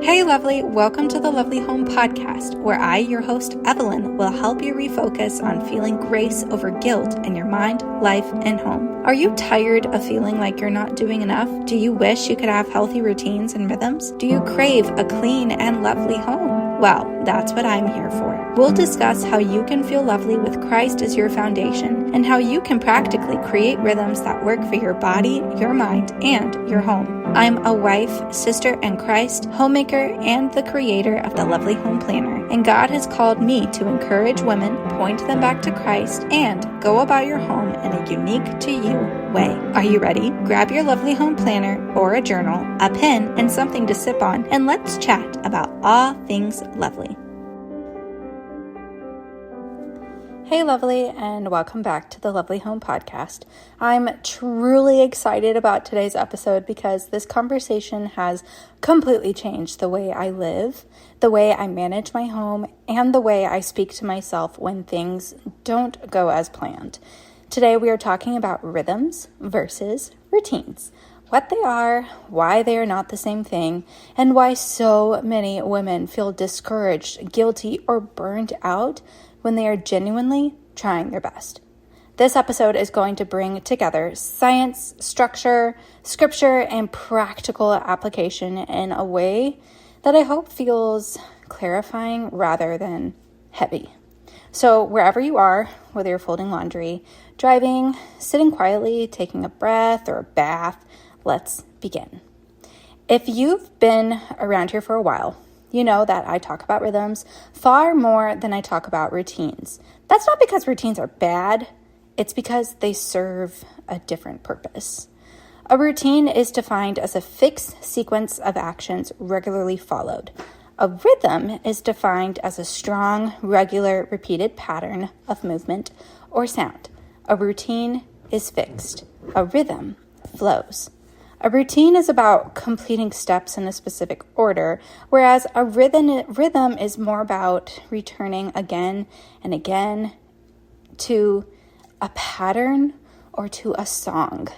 Hey lovely, welcome to the Lovely Home Podcast, where I, your host Evelyn, will help you refocus on feeling grace over guilt in your mind, life, and home. Are you tired of feeling like you're not doing enough? Do you wish you could have healthy routines and rhythms? Do you crave a clean and lovely home? Well, that's what I'm here for. We'll discuss how you can feel lovely with Christ as your foundation and how you can practically create rhythms that work for your body, your mind, and your home. I'm a wife, sister in Christ, homemaker, and the creator of the Lovely Home Planner, and God has called me to encourage women, point them back to Christ, and go about your home in a unique to you way. Are you ready? Grab your Lovely Home Planner or a journal, a pen, and something to sip on, and let's chat about all things lovely. Hey lovely, and welcome back to the Lovely Home Podcast. I'm truly excited about today's episode because this conversation has completely changed the way I live, the way I manage my home, and the way I speak to myself when things don't go as planned. Today we are talking about rhythms versus routines, what they are, why they are not the same thing, and why so many women feel discouraged, guilty, or burned out when they are genuinely trying their best. This episode is going to bring together science, structure, scripture, and practical application in a way that I hope feels clarifying rather than heavy. So wherever you are, whether you're folding laundry, driving, sitting quietly, taking a breath, or a bath, let's begin. If you've been around here for a while, you know that I talk about rhythms far more than I talk about routines. That's not because routines are bad, it's because they serve a different purpose. A routine is defined as a fixed sequence of actions regularly followed. A rhythm is defined as a strong, regular, repeated pattern of movement or sound. A routine is fixed. A rhythm flows. A routine is about completing steps in a specific order, whereas a rhythm is more about returning again and again to a pattern or to a song.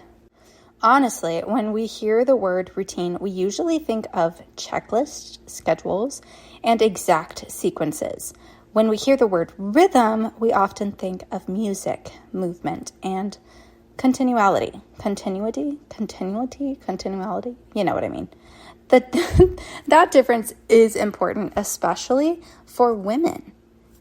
Honestly, when we hear the word routine, we usually think of checklists, schedules, and exact sequences. When we hear the word rhythm, we often think of music, movement, and continuity. You know what I mean. That difference is important, especially for women.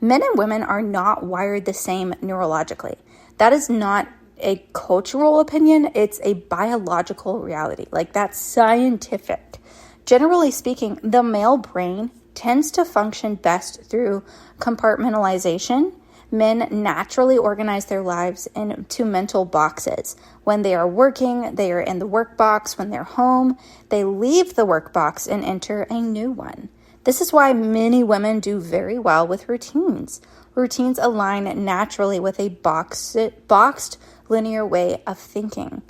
Men and women are not wired the same neurologically. That is not a cultural opinion. It's a biological reality. That's scientific. Generally speaking, the male brain tends to function best through compartmentalization. Men naturally organize their lives into mental boxes. When they are working, they are in the work box. When they're home, they leave the work box and enter a new one. This is why many women do very well with routines. Routines align naturally with a boxed linear way of thinking.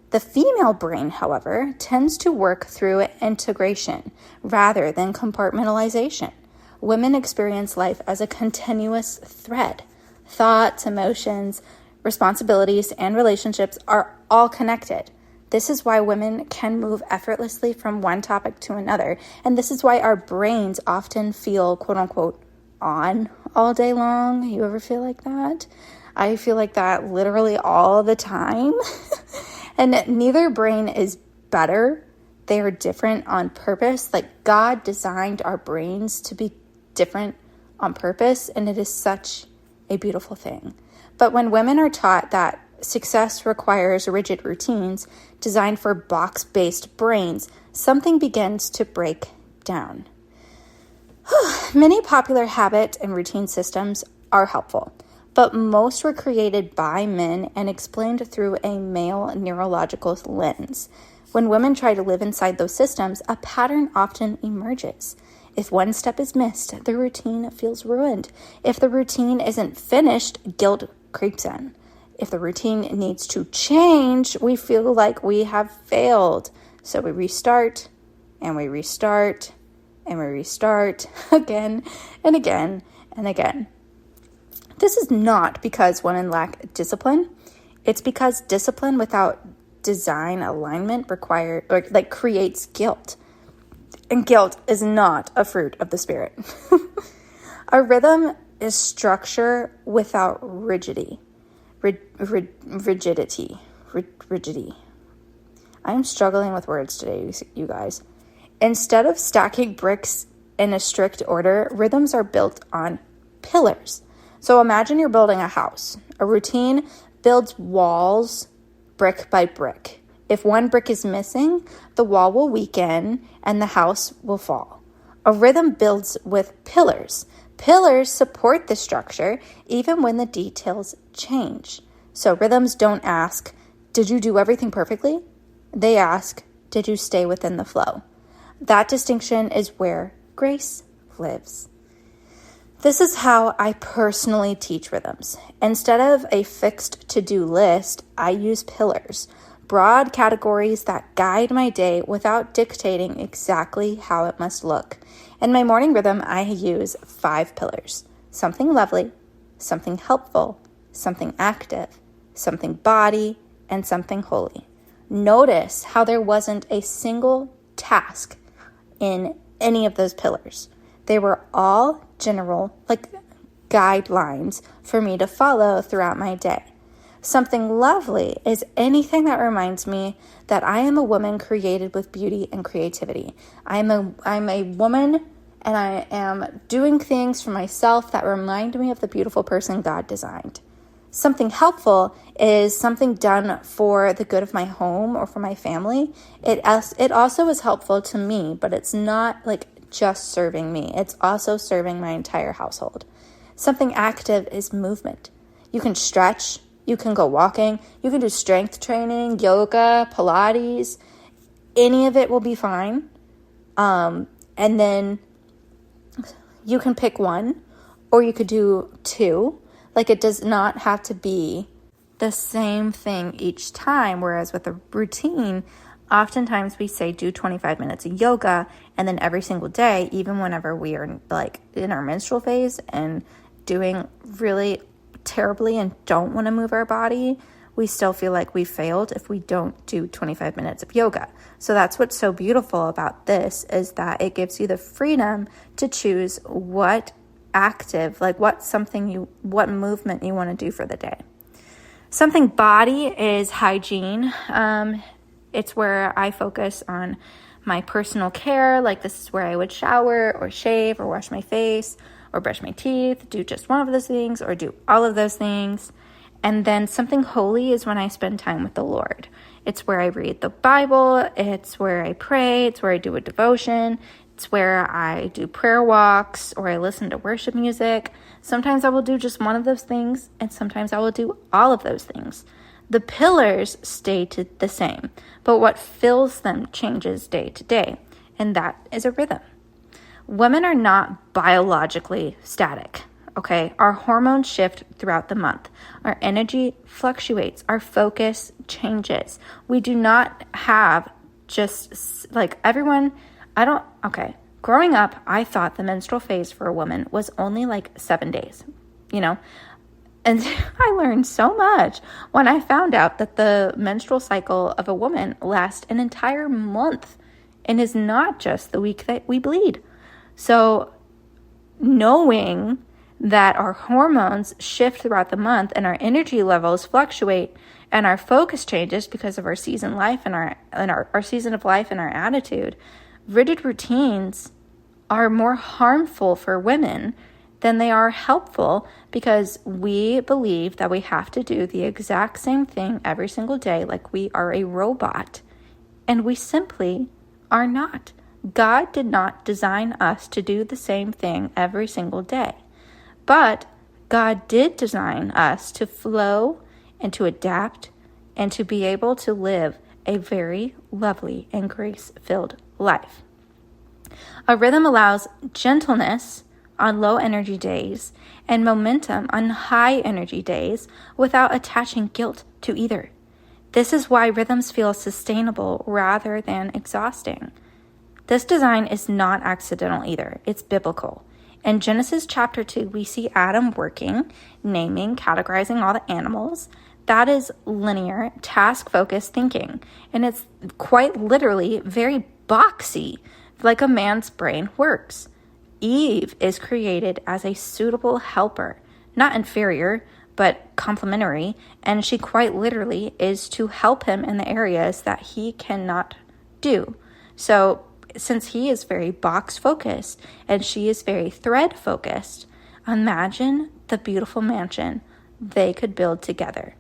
The female brain, however, tends to work through integration rather than compartmentalization. Women experience life as a continuous thread. Thoughts, emotions, responsibilities, and relationships are all connected. This is why women can move effortlessly from one topic to another, and this is why our brains often feel, quote unquote, on all day long. You ever feel like that? I feel like that literally all the time. And neither brain is better. They are different on purpose. God designed our brains to be different on purpose, and it is such a beautiful thing. But when women are taught that success requires rigid routines designed for box-based brains, something begins to break down. Many popular habit and routine systems are helpful, but most were created by men and explained through a male neurological lens. When women try to live inside those systems, a pattern often emerges. If one step is missed, the routine feels ruined. If the routine isn't finished, guilt creeps in. If the routine needs to change, we feel like we have failed. So we restart, and we restart, and we restart again and again and again. This is not because women lack discipline. It's because discipline without design alignment creates guilt. And guilt is not a fruit of the Spirit. A rhythm is structure without rigidity. Rigidity. I'm struggling with words today, you guys. Instead of stacking bricks in a strict order, rhythms are built on pillars. So imagine you're building a house. A routine builds walls brick by brick. If one brick is missing, the wall will weaken and the house will fall. A rhythm builds with pillars. Pillars support the structure even when the details change. So rhythms don't ask, did you do everything perfectly? They ask, did you stay within the flow? That distinction is where grace lives. This is how I personally teach rhythms. Instead of a fixed to-do list, I use pillars, broad categories that guide my day without dictating exactly how it must look. In my morning rhythm, I use 5 pillars: something lovely, something helpful, something active, something body, and something holy. Notice how there wasn't a single task in any of those pillars. They were all general, guidelines for me to follow throughout my day. Something lovely is anything that reminds me that I am a woman created with beauty and creativity. I'm a woman, and I am doing things for myself that remind me of the beautiful person God designed. Something helpful is something done for the good of my home or for my family. It also is helpful to me, but it's not just serving me. It's also serving my entire household. Something active is movement. You can stretch, you can go walking, you can do strength training, yoga, Pilates. Any of it will be fine. And then you can pick one, or you could do 2. It does not have to be the same thing each time, whereas with a routine, oftentimes we say do 25 minutes of yoga, and then every single day, even whenever we are in our menstrual phase and doing really terribly and don't want to move our body, we still feel like we failed if we don't do 25 minutes of yoga. So that's what's so beautiful about this, is that it gives you the freedom to choose what what movement you want to do for the day. Something body is hygiene. It's where I focus on my personal care. This is where I would shower or shave or wash my face or brush my teeth, do just one of those things or do all of those things. And then something holy is when I spend time with the Lord. It's where I read the Bible. It's where I pray. It's where I do a devotion. It's where I do prayer walks or I listen to worship music. Sometimes I will do just one of those things, and sometimes I will do all of those things. The pillars stay the same, but what fills them changes day to day, and that is a rhythm. Women are not biologically static, okay? Our hormones shift throughout the month. Our energy fluctuates. Our focus changes. We do not have just everyone... Growing up, I thought the menstrual phase for a woman was only 7 days, and I learned so much when I found out that the menstrual cycle of a woman lasts an entire month and is not just the week that we bleed. So knowing that our hormones shift throughout the month and our energy levels fluctuate and our focus changes because of our season life and our season of life and our attitude, rigid routines are more harmful for women than they are helpful, because we believe that we have to do the exact same thing every single day, like we are a robot, and we simply are not. God did not design us to do the same thing every single day, but God did design us to flow and to adapt and to be able to live a very lovely and grace-filled life. A rhythm allows gentleness on low energy days and momentum on high energy days without attaching guilt to either. This is why rhythms feel sustainable rather than exhausting. This design is not accidental either. It's biblical. In Genesis chapter 2, we see Adam working, naming, categorizing all the animals. That is linear, task-focused thinking. And it's quite literally very boxy, like a man's brain works. Eve is created as a suitable helper, not inferior, but complementary, and she quite literally is to help him in the areas that he cannot do. So since he is very box focused and she is very thread focused, imagine the beautiful mansion they could build together.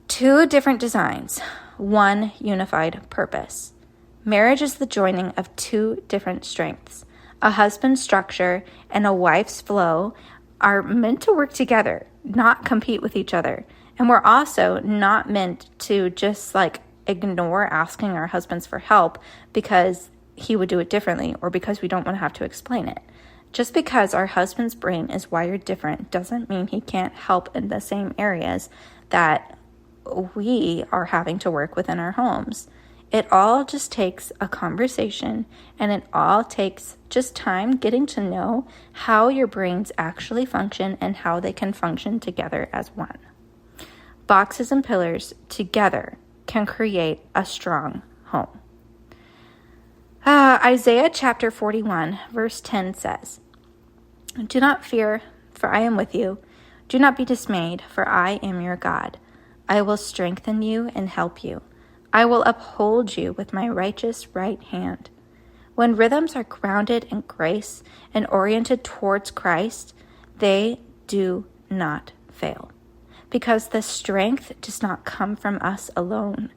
Two different designs, one unified purpose. Marriage is the joining of two different strengths. A husband's structure and a wife's flow are meant to work together, not compete with each other. And we're also not meant to just ignore asking our husbands for help because he would do it differently or because we don't want to have to explain it. Just because our husband's brain is wired different doesn't mean he can't help in the same areas that we are having to work within our homes. It all just takes a conversation, and it all takes just time getting to know how your brains actually function and how they can function together as one. Boxes and pillars together can create a strong home. Isaiah chapter 41, verse 10 says, "Do not fear, for I am with you. Do not be dismayed, for I am your God. I will strengthen you and help you. I will uphold you with my righteous right hand." When rhythms are grounded in grace and oriented towards Christ, they do not fail. Because the strength does not come from us alone.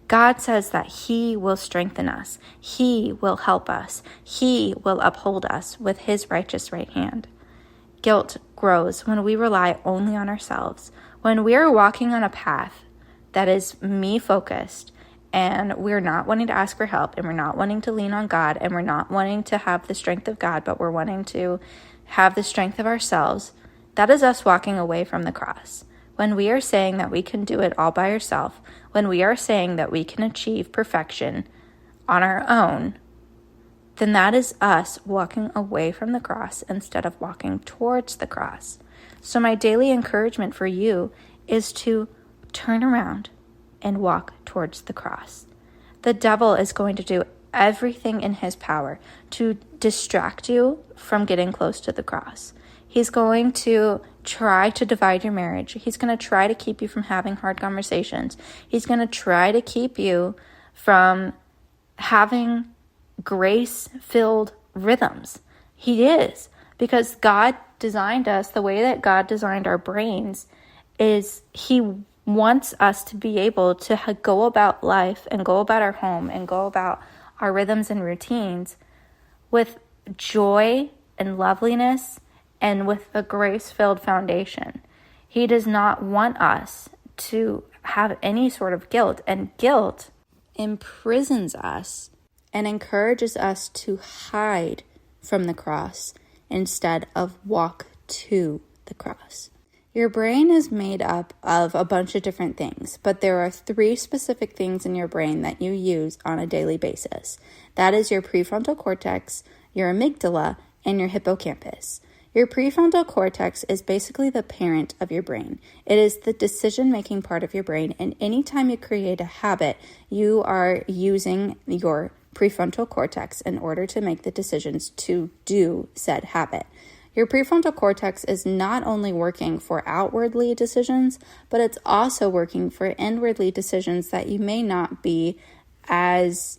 God says that He will strengthen us. He will help us. He will uphold us with His righteous right hand. Guilt grows when we rely only on ourselves. When we are walking on a path that is me-focused, and we're not wanting to ask for help, and we're not wanting to lean on God, and we're not wanting to have the strength of God, but we're wanting to have the strength of ourselves, that is us walking away from the cross. When we are saying that we can do it all by ourselves, when we are saying that we can achieve perfection on our own, then that is us walking away from the cross instead of walking towards the cross. So my daily encouragement for you is to turn around and walk towards the cross. The devil is going to do everything in his power to distract you from getting close to the cross. He's going to try to divide your marriage. He's going to try to keep you from having hard conversations. He's going to try to keep you from having grace-filled rhythms. He is, because God designed us the way that God designed our brains is He wants us to be able to go about life and go about our home and go about our rhythms and routines with joy and loveliness and with a grace-filled foundation. He does not want us to have any sort of guilt, and guilt imprisons us and encourages us to hide from the cross instead of walk to the cross. Your brain is made up of a bunch of different things, but there are 3 specific things in your brain that you use on a daily basis. That is your prefrontal cortex, your amygdala, and your hippocampus. Your prefrontal cortex is basically the parent of your brain. It is the decision-making part of your brain, and anytime you create a habit, you are using your prefrontal cortex in order to make the decisions to do said habit. Your prefrontal cortex is not only working for outwardly decisions, but it's also working for inwardly decisions that you may not be as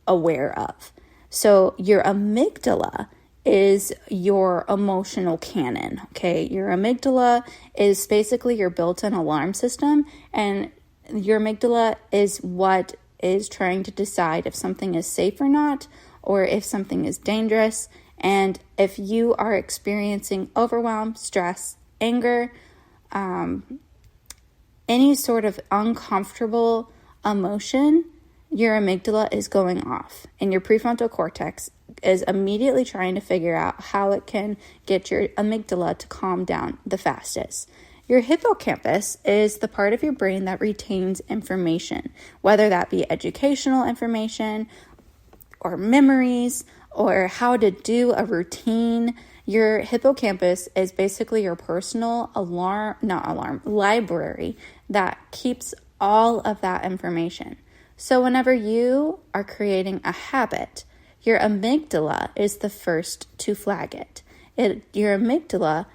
aware of. So your amygdala is your emotional cannon, okay? Your amygdala is basically your built-in alarm system, and your amygdala is what is trying to decide if something is safe or not, or if something is dangerous. And if you are experiencing overwhelm, stress, anger, any sort of uncomfortable emotion, your amygdala is going off. And your prefrontal cortex is immediately trying to figure out how it can get your amygdala to calm down the fastest. Your hippocampus is the part of your brain that retains information, whether that be educational information or memories, or how to do a routine. Your hippocampus is basically your personal library that keeps all of that information. So whenever you are creating a habit, your amygdala is the first to flag it. Your amygdala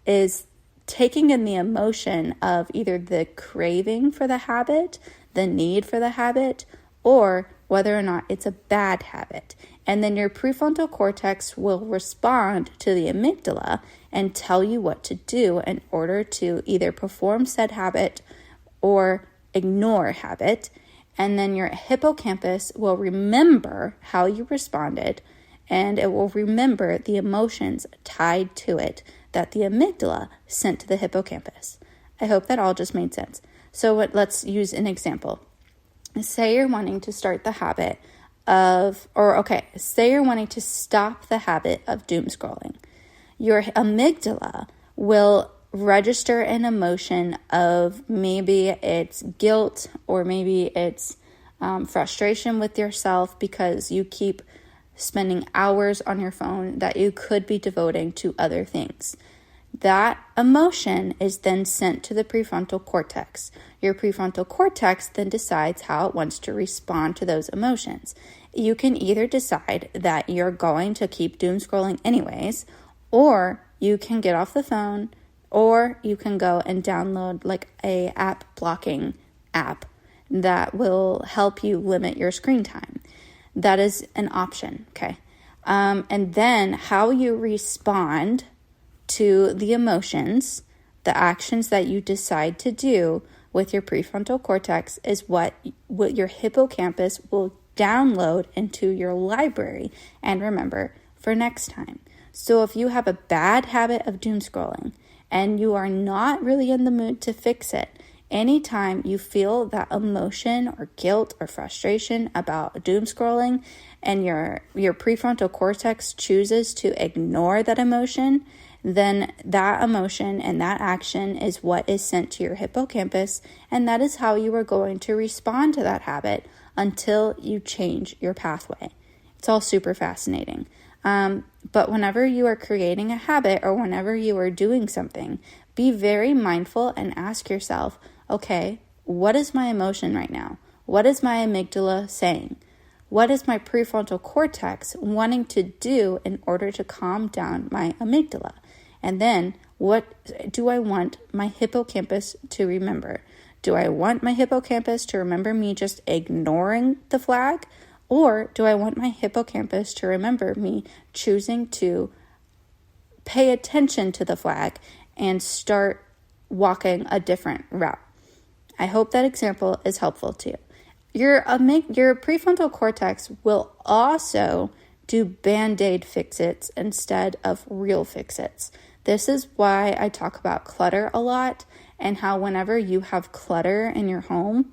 is taking in the emotion of either the craving for the habit, the need for the habit, or whether or not it's a bad habit. And then your prefrontal cortex will respond to the amygdala and tell you what to do in order to either perform said habit or ignore habit. And then your hippocampus will remember how you responded, and it will remember the emotions tied to it that the amygdala sent to the hippocampus. I hope that all just made sense. So let's use an example. Say you're wanting to start the habit say you're wanting to stop the habit of doom scrolling. Your amygdala will register an emotion of maybe it's guilt, or maybe it's frustration with yourself because you keep spending hours on your phone that you could be devoting to other things. That emotion is then sent to the prefrontal cortex. Your prefrontal cortex then decides how it wants to respond to those emotions. You can either decide that you're going to keep doom scrolling anyways, or you can get off the phone, or you can go and download like a app blocking app that will help you limit your screen time. That is an option, okay? And then how you respond to the emotions, the actions that you decide to do with your prefrontal cortex is what your hippocampus will download into your library and remember for next time. So if you have a bad habit of doom scrolling and you are not really in the mood to fix it, anytime you feel that emotion or guilt or frustration about doom scrolling and your prefrontal cortex chooses to ignore that emotion, then that emotion and that action is what is sent to your hippocampus, and that is how you are going to respond to that habit until you change your pathway. It's all super fascinating. But whenever you are creating a habit or whenever you are doing something, be very mindful and ask yourself, okay, what is my emotion right now? What is my amygdala saying? What is my prefrontal cortex wanting to do in order to calm down my amygdala? And then, what do I want my hippocampus to remember? Do I want my hippocampus to remember me just ignoring the flag? Or do I want my hippocampus to remember me choosing to pay attention to the flag and start walking a different route? I hope that example is helpful to you. Your prefrontal cortex will also do band-aid fix-its instead of real fix-its. This is why I talk about clutter a lot, and how whenever you have clutter in your home,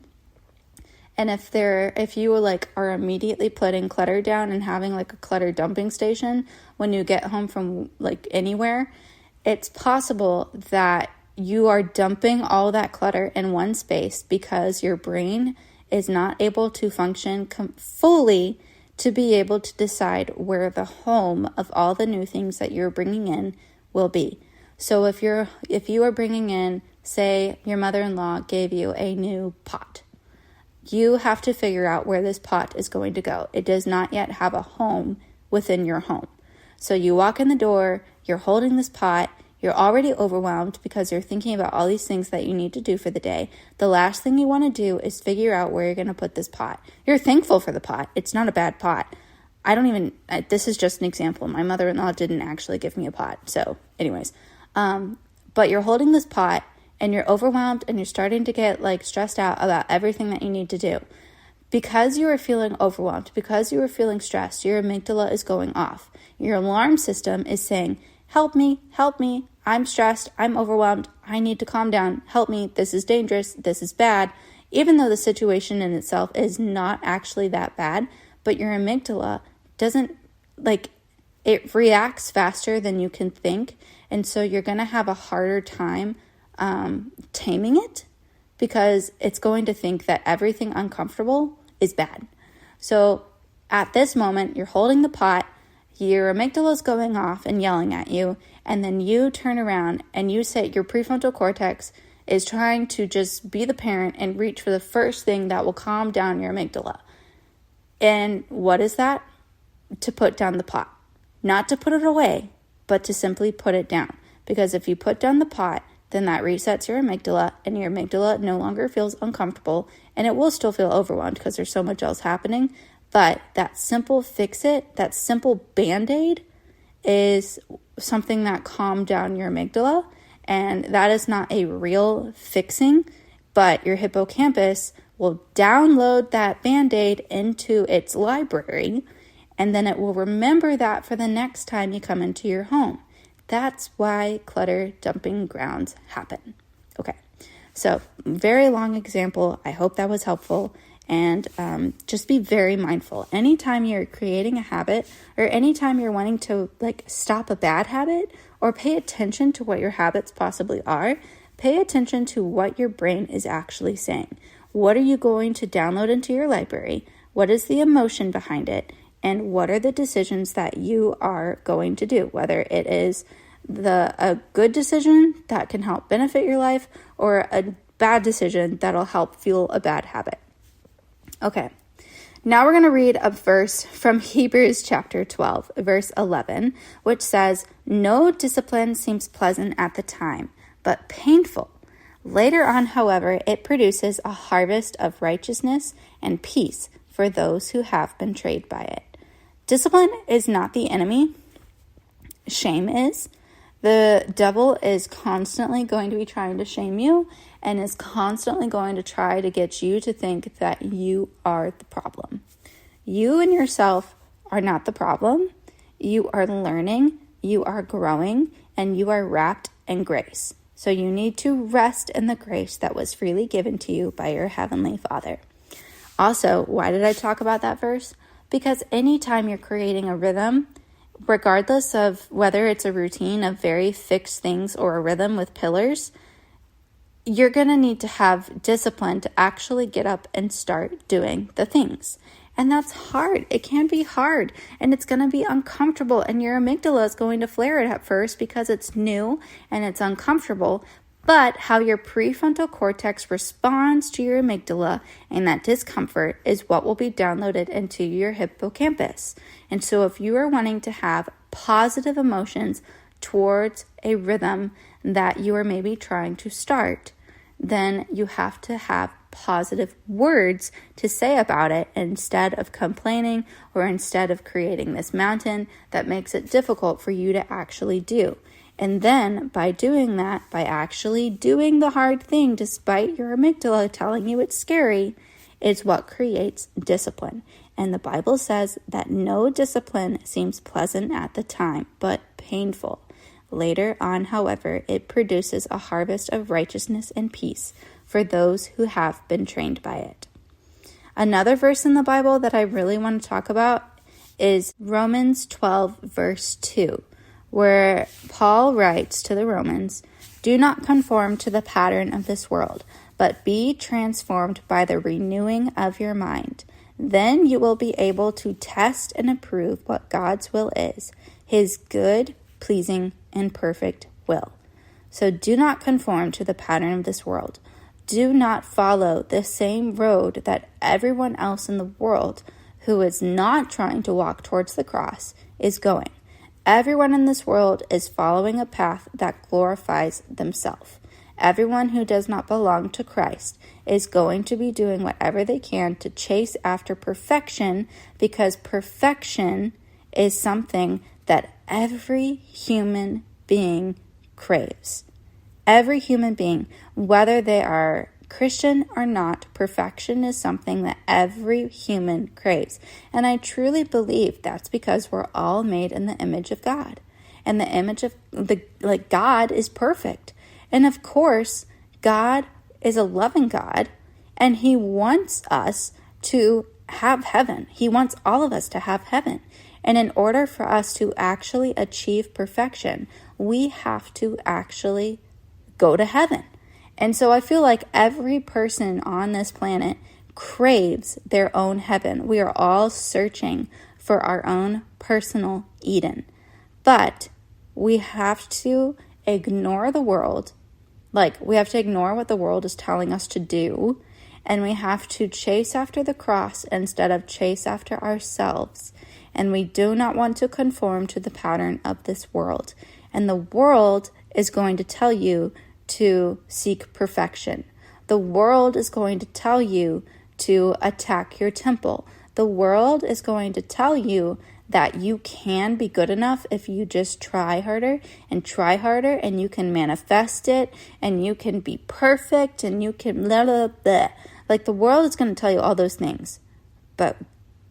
and if you are immediately putting clutter down and having like a clutter dumping station when you get home from like anywhere, it's possible that you are dumping all that clutter in one space because your brain is not able to function fully to be able to decide where the home of all the new things that you're bringing in will be. So if you are bringing in, say your mother-in-law gave you a new pot, you have to figure out where this pot is going to go. It does not yet have a home within your home. So you walk in the door, you're holding this pot, you're already overwhelmed because you're thinking about all these things that you need to do for the day. The last thing you want to do is figure out where you're going to put this pot. You're thankful for the pot. It's not a bad pot. This is just an example. My mother-in-law didn't actually give me a pot. So anyways, but you're holding this pot and you're overwhelmed and you're starting to get like stressed out about everything that you need to do. Because you are feeling overwhelmed, because you are feeling stressed, your amygdala is going off. Your alarm system is saying, help me, I'm stressed, I'm overwhelmed, I need to calm down, help me, this is dangerous, this is bad. Even though the situation in itself is not actually that bad, but your amygdala doesn't, it reacts faster than you can think, and so you're going to have a harder time taming it because it's going to think that everything uncomfortable is bad. So at this moment, you're holding the pot, your amygdala is going off and yelling at you, and then you turn around and you say your prefrontal cortex is trying to just be the parent and reach for the first thing that will calm down your amygdala. And what is that? to put down the pot. Not to put it away, but to simply put it down. Because if you put down the pot, then that resets your amygdala, and your amygdala no longer feels uncomfortable, and it will still feel overwhelmed because there's so much else happening. But that simple fix-it, that simple Band-Aid is something that calmed down your amygdala, and that is not a real fixing, but your hippocampus will download that Band-Aid into its library, and then it will remember that for the next time you come into your home. That's why clutter dumping grounds happen. Okay, so very long example. I hope that was helpful. And just be very mindful. Anytime you're creating a habit, or anytime you're wanting to stop a bad habit, or pay attention to what your habits possibly are, pay attention to what your brain is actually saying. What are you going to download into your library? What is the emotion behind it? And what are the decisions that you are going to do? Whether it is a good decision that can help benefit your life, or a bad decision that'll help fuel a bad habit. Okay, now we're going to read a verse from Hebrews chapter 12, verse 11, which says, "No discipline seems pleasant at the time, but painful. Later on, however, it produces a harvest of righteousness and peace for those who have been trained by it." Discipline is not the enemy. Shame is. The devil is constantly going to be trying to shame you, and is constantly going to try to get you to think that you are the problem. You and yourself are not the problem. You are learning, you are growing, and you are wrapped in grace. So you need to rest in the grace that was freely given to you by your Heavenly Father. Also, why did I talk about that verse? Because anytime you're creating a rhythm, regardless of whether it's a routine of very fixed things or a rhythm with pillars, you're going to need to have discipline to actually get up and start doing the things. And that's hard. It can be hard, and it's going to be uncomfortable, and your amygdala is going to flare it at first because it's new and it's uncomfortable. But how your prefrontal cortex responds to your amygdala and that discomfort is what will be downloaded into your hippocampus. And so if you are wanting to have positive emotions towards a rhythm that you are maybe trying to start, then you have to have positive words to say about it instead of complaining, or instead of creating this mountain that makes it difficult for you to actually do. And then by doing that, by actually doing the hard thing despite your amygdala telling you it's scary, is what creates discipline. And the Bible says that no discipline seems pleasant at the time, but painful. Later on, however, it produces a harvest of righteousness and peace for those who have been trained by it. Another verse in the Bible that I really want to talk about is Romans 12, verse 2. Where Paul writes to the Romans, "Do not conform to the pattern of this world, but be transformed by the renewing of your mind. Then you will be able to test and approve what God's will is, his good, pleasing, and perfect will." So do not conform to the pattern of this world. Do not follow the same road that everyone else in the world who is not trying to walk towards the cross is going. Everyone in this world is following a path that glorifies themselves. Everyone who does not belong to Christ is going to be doing whatever they can to chase after perfection, because perfection is something that every human being craves. Every human being, whether they are Christian or not, perfection is something that every human craves. And I truly believe that's because we're all made in the image of God. And the image of God is perfect. And of course, God is a loving God, and he wants us to have heaven. He wants all of us to have heaven. And in order for us to actually achieve perfection, we have to actually go to heaven. And so I feel like every person on this planet craves their own heaven. We are all searching for our own personal Eden. But we have to ignore the world. We have to ignore what the world is telling us to do, and we have to chase after the cross instead of chase after ourselves. And we do not want to conform to the pattern of this world. And the world is going to tell you to seek perfection. The world is going to tell you to attack your temple. The world is going to tell you that you can be good enough if you just try harder, and you can manifest it, and you can be perfect, and you can blah, blah, blah. Like, the world is going to tell you all those things. But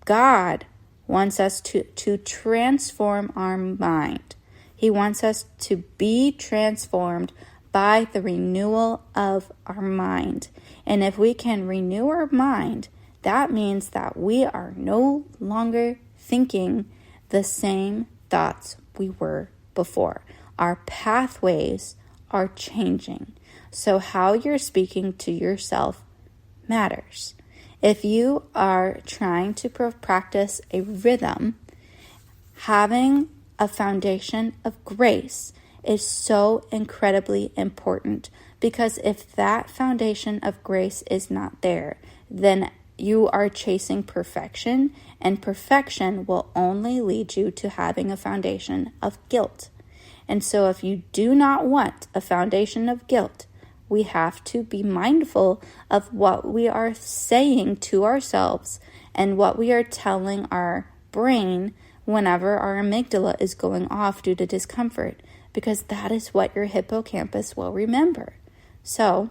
God wants us to transform our mind. He wants us to be transformed by the renewal of our mind. And if we can renew our mind, that means that we are no longer thinking the same thoughts we were before. Our pathways are changing. So how you're speaking to yourself matters. If you are trying to practice a rhythm, having a foundation of grace is so incredibly important, because if that foundation of grace is not there, then you are chasing perfection, and perfection will only lead you to having a foundation of guilt. And so if you do not want a foundation of guilt, we have to be mindful of what we are saying to ourselves and what we are telling our brain whenever our amygdala is going off due to discomfort, because that is what your hippocampus will remember. So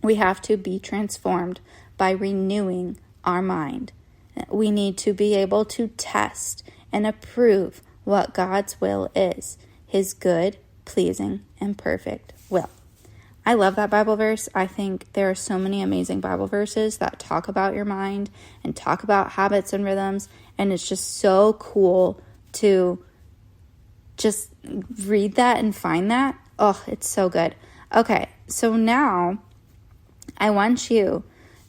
we have to be transformed by renewing our mind. We need to be able to test and approve what God's will is, his good, pleasing, and perfect will. I love that Bible verse. I think there are so many amazing Bible verses that talk about your mind and talk about habits and rhythms, and it's just so cool to just read that and find that. Oh, it's so good. Okay, so now I want you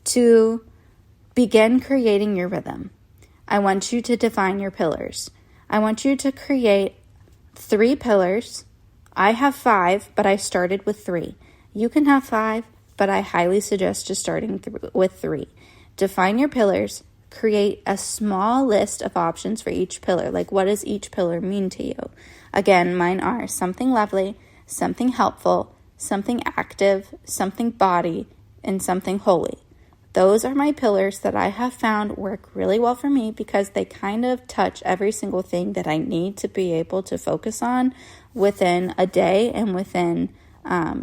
to begin creating your rhythm. I want you to define your pillars. I want you to create 3 pillars. I have 5, but I started with 3. You can have 5, but I highly suggest just starting with 3. Define your pillars. Create a small list of options for each pillar. Like, what does each pillar mean to you? Again, mine are something lovely, something helpful, something active, something body, and something holy. Those are my pillars that I have found work really well for me, because they kind of touch every single thing that I need to be able to focus on within a day and within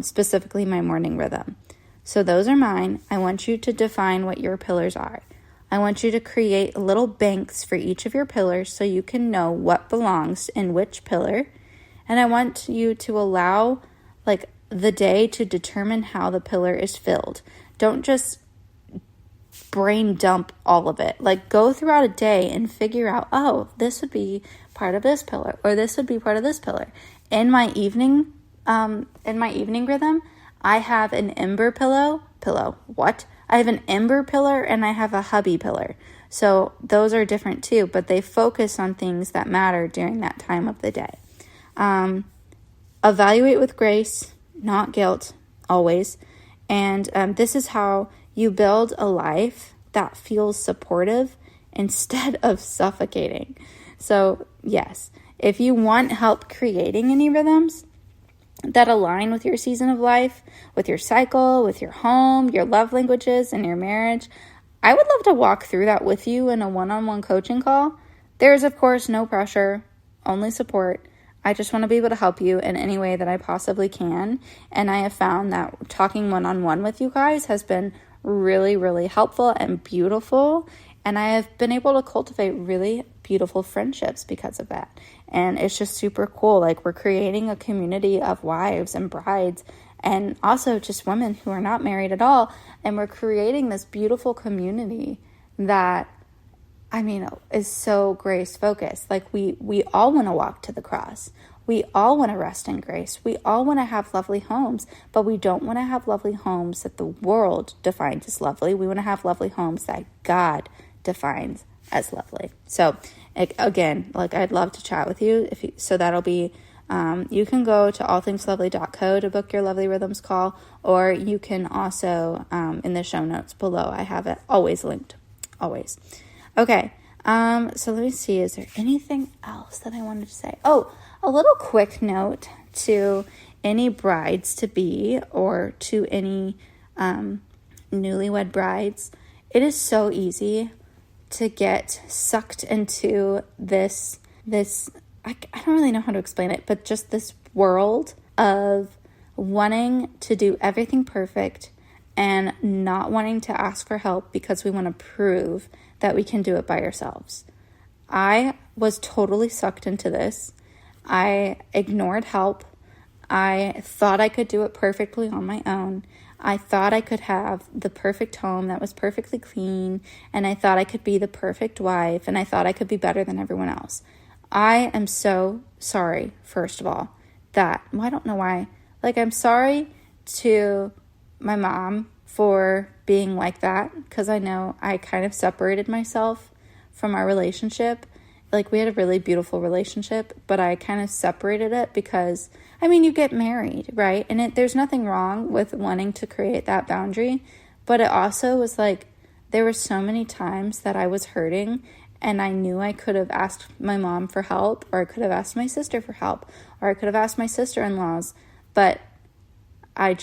specifically my morning rhythm. So those are mine. I want you to define what your pillars are. I want you to create little banks for each of your pillars so you can know what belongs in which pillar. And I want you to allow the day to determine how the pillar is filled. Don't just brain dump all of it. Go throughout a day and figure out, oh, this would be part of this pillar, or this would be part of this pillar. In my evening rhythm, I have an ember pillow. I have an ember pillar and I have a hubby pillar. So those are different too, but they focus on things that matter during that time of the day. Evaluate with grace, not guilt, always. And this is how you build a life that feels supportive instead of suffocating. So yes, if you want help creating any rhythms that align with your season of life, with your cycle, with your home, your love languages, and your marriage, I would love to walk through that with you in a one-on-one coaching call. There is, of course, no pressure, only support. I just want to be able to help you in any way that I possibly can. And I have found that talking one-on-one with you guys has been really, really helpful and beautiful. And I have been able to cultivate really beautiful friendships because of that. And it's just super cool. We're creating a community of wives and brides, and also just women who are not married at all. And we're creating this beautiful community that, is so grace focused. We all want to walk to the cross. We all want to rest in grace. We all want to have lovely homes, but we don't want to have lovely homes that the world defines as lovely. We want to have lovely homes that God defines as lovely. So again, I'd love to chat with you. So that'll be You can go to allthingslovely.co to book your Lovely Rhythms call, or you can also, in the show notes below, I have it always linked, always. Okay, so let me see, is there anything else that I wanted to say? Oh, a little quick note to any brides-to-be or to any newlywed brides. It is so easy to get sucked into this I don't really know how to explain it, but just this world of wanting to do everything perfect and not wanting to ask for help because we want to prove that we can do it by ourselves. I was totally sucked into this. I ignored help. I thought I could do it perfectly on my own. I thought I could have the perfect home that was perfectly clean, and I thought I could be the perfect wife, and I thought I could be better than everyone else. I am so sorry, first of all, I don't know why. I'm sorry to my mom for being like that, because I know I kind of separated myself from our relationship. We had a really beautiful relationship, but I kind of separated it because, you get married, right? And there's nothing wrong with wanting to create that boundary, but it also was there were so many times that I was hurting, and I knew I could have asked my mom for help, or I could have asked my sister for help, or I could have asked my sister-in-laws, but I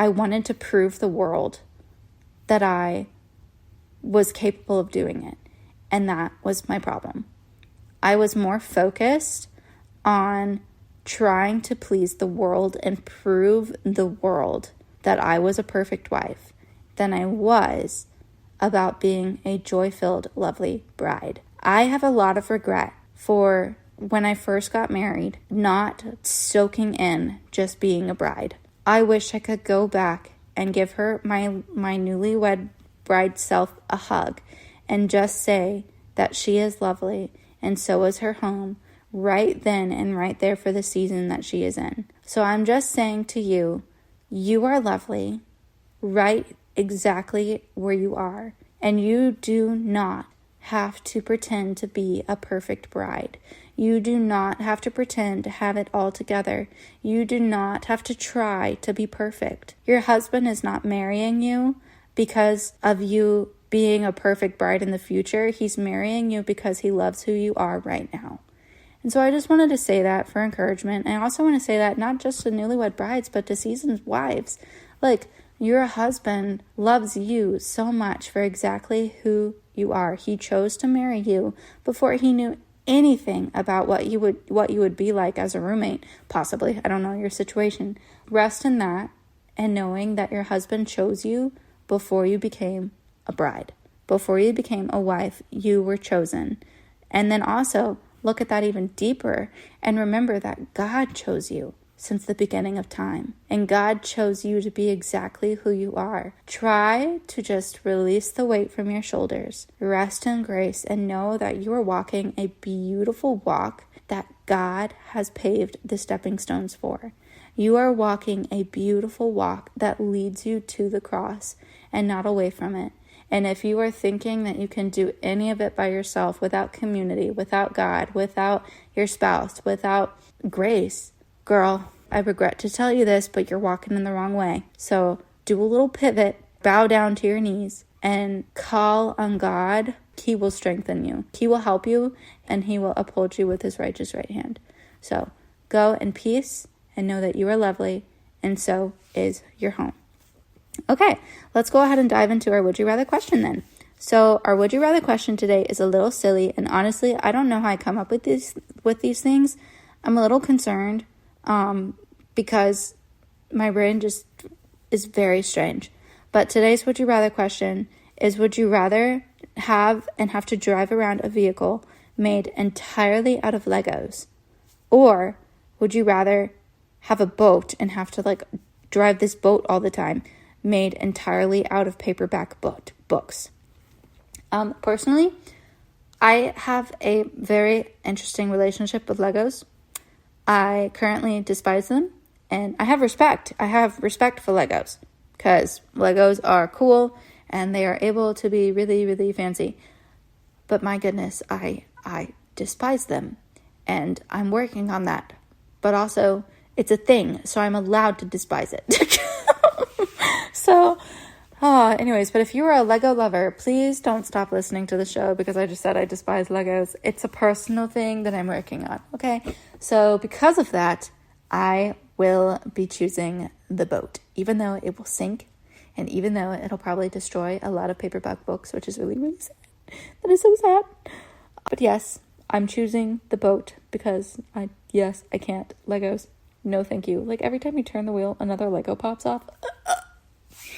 wanted to prove the world that I was capable of doing it, and that was my problem. I was more focused on trying to please the world and prove the world that I was a perfect wife than I was about being a joy-filled, lovely bride. I have a lot of regret for when I first got married, not soaking in just being a bride. I wish I could go back and give her, my newlywed bride self, a hug and just say that she is lovely and so is her home right then and right there for the season that she is in. So I'm just saying to you, you are lovely right exactly where you are, and you do not have to pretend to be a perfect bride. You do not have to pretend to have it all together. You do not have to try to be perfect. Your husband is not marrying you because of you being a perfect bride in the future. He's marrying you because he loves who you are right now. And so I just wanted to say that for encouragement. And I also want to say that not just to newlywed brides, but to seasoned wives. Your husband loves you so much for exactly who you are. He chose to marry you before he knew anything about what you would be like as a roommate, possibly. I don't know your situation. Rest in that and knowing that your husband chose you before you became a bride. Before you became a wife, you were chosen. And then also look at that even deeper and remember that God chose you since the beginning of time. And God chose you to be exactly who you are. Try to just release the weight from your shoulders, rest in grace, and know that you are walking a beautiful walk that God has paved the stepping stones for. You are walking a beautiful walk that leads you to the cross and not away from it. And if you are thinking that you can do any of it by yourself without community, without God, without your spouse, without grace, girl, I regret to tell you this, but you're walking in the wrong way. So do a little pivot, bow down to your knees, and call on God. He will strengthen you. He will help you, and he will uphold you with his righteous right hand. So go in peace and know that you are lovely, and so is your home. Okay, let's go ahead and dive into our Would You Rather question then. So our Would You Rather question today is a little silly, and honestly, I don't know how I come up with these things. I'm a little concerned because my brain just is very strange. But today's Would You Rather question is, would you rather have to drive around a vehicle made entirely out of Legos? Or would you rather have a boat and have to drive this boat all the time made entirely out of paperback books? Personally, I have a very interesting relationship with Legos. I currently despise them, and I have respect. I have respect for Legos because Legos are cool and they are able to be really, really fancy. But my goodness, I despise them, and I'm working on that but also it's a thing, so I'm allowed to despise it. So, anyways, but if you are a Lego lover, please don't stop listening to the show because I just said I despise Legos. It's a personal thing that I'm working on, okay? So because of that, I will be choosing the boat, even though it will sink, and even though it'll probably destroy a lot of paperback books, which is really, really sad. That is so sad. But yes, I'm choosing the boat because I can't. Legos, no thank you. Like every time you turn the wheel, another Lego pops off.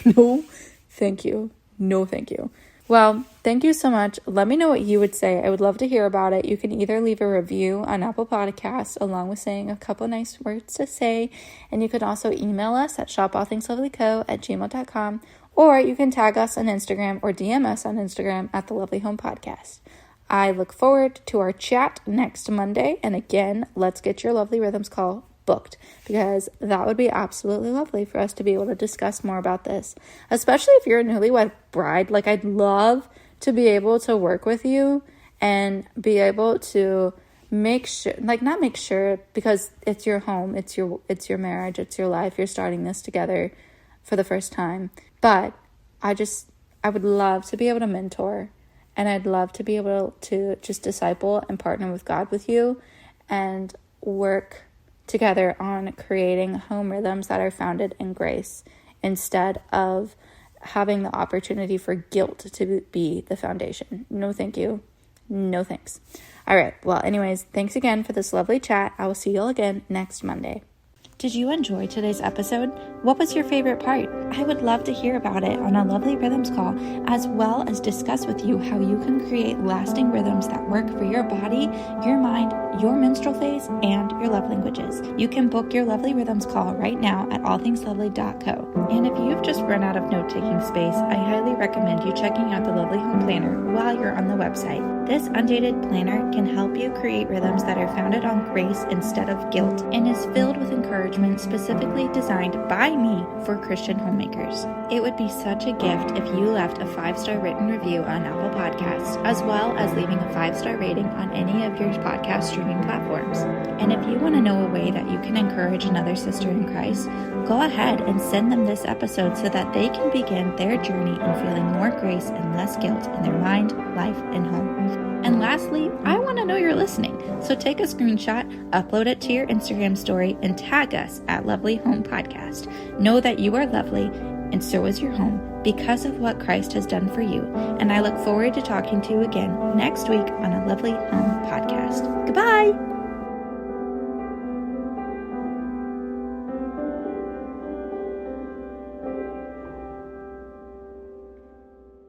No, thank you. No, thank you. Well, thank you so much. Let me know what you would say. I would love to hear about it. You can either leave a review on Apple Podcasts along with saying a couple nice words to say. And you can also email us at shopallthingslovelyco@gmail.com. Or you can tag us on Instagram or DM us on Instagram at The Lovely Home Podcast. I look forward to our chat next Monday. And again, let's get your Lovely Rhythms call booked, because that would be absolutely lovely for us to be able to discuss more about this, especially if you're a newlywed bride. Like, I'd love to be able to work with you and be able to make sure, like, not make sure, because it's your home, it's your marriage, it's your life, you're starting this together for the first time, but I would love to be able to mentor, and I'd love to be able to just disciple and partner with God with you and work together on creating home rhythms that are founded in grace instead of having the opportunity for guilt to be the foundation. No, thank you. No, thanks. All right. Well, anyways, thanks again for this lovely chat. I will see you all again next Monday. Did you enjoy today's episode? What was your favorite part? I would love to hear about it on a Lovely Rhythms call, as well as discuss with you how you can create lasting rhythms that work for your body, your mind, your menstrual phase, and your love languages. You can book your Lovely Rhythms call right now at allthingslovely.co. And if you've just run out of note-taking space, I highly recommend you checking out the Lovely Home Planner while you're on the website. This undated planner can help you create rhythms that are founded on grace instead of guilt, and is filled with encouragement specifically designed by me for Christian homemakers. It would be such a gift if you left a 5-star written review on Apple Podcasts, as well as leaving a 5-star rating on any of your podcast streaming platforms. And if you want to know a way that you can encourage another sister in Christ, go ahead and send them this episode so that they can begin their journey in feeling more grace and less guilt in their mind, life, and home. And lastly, I want to know you're listening. So take a screenshot, upload it to your Instagram story, and tag us at Lovely Home Podcast. Know that you are lovely, and so is your home, because of what Christ has done for you. And I look forward to talking to you again next week on a Lovely Home Podcast. Goodbye!